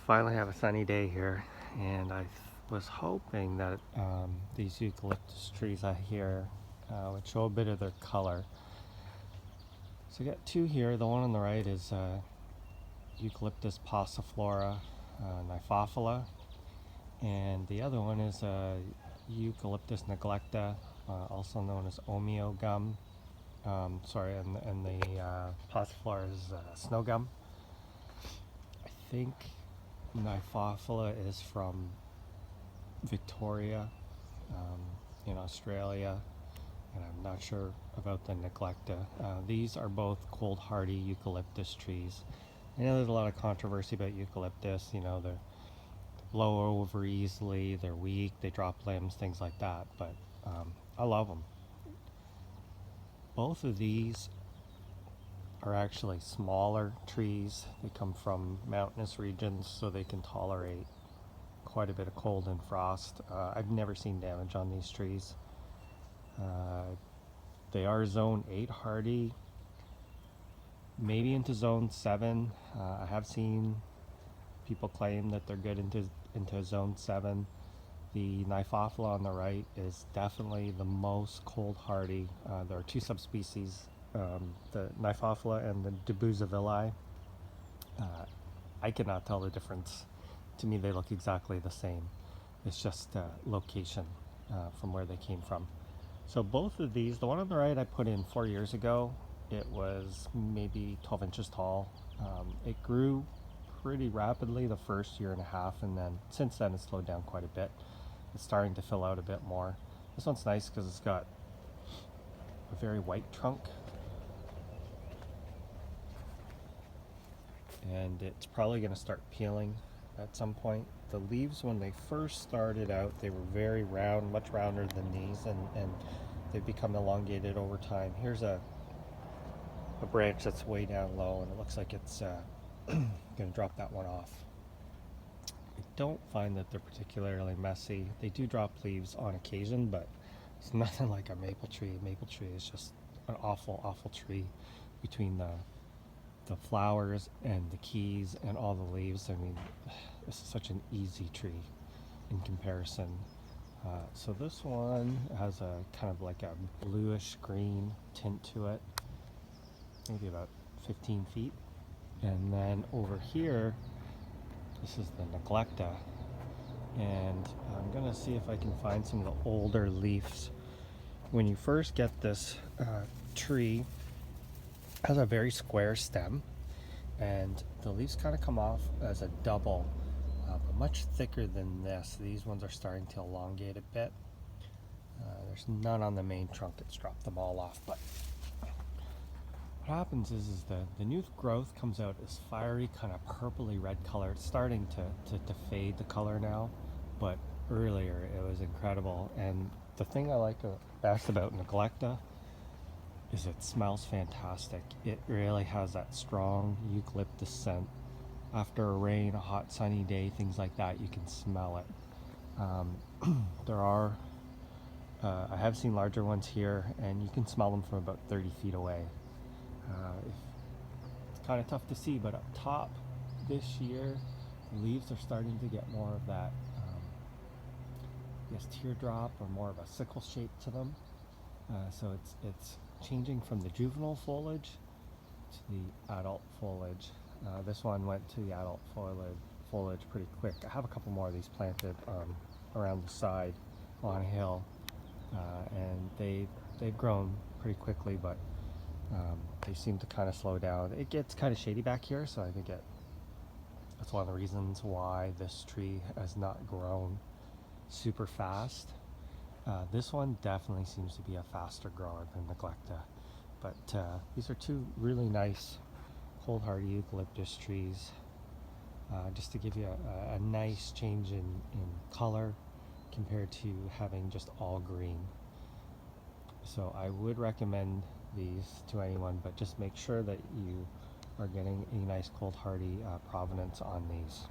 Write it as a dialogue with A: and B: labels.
A: finally have a sunny day here, and I was hoping that these eucalyptus trees I hear would show a bit of their color. So I got two here. The one on the right is Eucalyptus pauciflora, niphophila, and the other one is Eucalyptus neglecta, also known as omeo gum. And the pauciflora is snow gum. I think niphophila is from Victoria in Australia, and I'm not sure about the neglecta. These are both cold hardy eucalyptus trees. I know there's a lot of controversy about eucalyptus. You know, they blow over easily, they're weak, they drop limbs, things like that, but I love them. Both of these are actually smaller trees. They come from mountainous regions, so they can tolerate quite a bit of cold and frost. I've never seen damage on these trees. They are zone 8 hardy, maybe into zone 7. I have seen people claim that they're good into zone 7. The niphophila on the right is definitely the most cold hardy. There are two subspecies, the niphophila and the debuzavili. I cannot tell the difference. To me, they look exactly the same. It's just location from where they came from. So both of these, the one on the right I put in 4 years ago. It was maybe 12 inches tall. It grew pretty rapidly the first year and a half, and then since then it's slowed down quite a bit. It's starting to fill out a bit more. This one's nice because it's got a very white trunk, and it's probably going to start peeling at some point. The leaves, when they first started out, they were very round, much rounder than these, and they've become elongated over time. Here's a branch that's way down low, and it looks like it's going to drop that one off. I don't find that they're particularly messy. They do drop leaves on occasion, but it's nothing like a maple tree. A maple tree is just an awful tree. Between the flowers and the keys and all the leaves, I mean, this is such an easy tree in comparison. So this one has a kind of like a bluish green tint to it, maybe about 15 feet. And then over here, this is the neglecta, and I'm gonna see if I can find some of the older leaves. When you first get this tree, it has a very square stem, and the leaves kind of come off as a double, but much thicker than this. These ones are starting to elongate a bit. There's none on the main trunk. It's dropped them all off, but what happens is the new growth comes out as fiery, kind of purpley red color. It's starting to fade the color now, but earlier it was incredible. And the thing I like best about neglecta is it smells fantastic. It really has that strong eucalyptus scent. After a rain, a hot sunny day, things like that, you can smell it. I have seen larger ones here, and you can smell them from about 30 feet away. It's kind of tough to see, but up top this year, the leaves are starting to get more of that, I guess, teardrop, or more of a sickle shape to them. So it's changing from the juvenile foliage to the adult foliage. This one went to the adult foliage pretty quick. I have a couple more of these planted around the side on a hill, and they've grown pretty quickly, but they seem to kind of slow down. It gets kind of shady back here, so I think that's one of the reasons why this tree has not grown super fast. This one definitely seems to be a faster grower than neglecta, but these are two really nice cold hardy eucalyptus trees, just to give you a nice change in color compared to having just all green. So I would recommend these to anyone, but just make sure that you are getting a nice cold hardy provenance on these.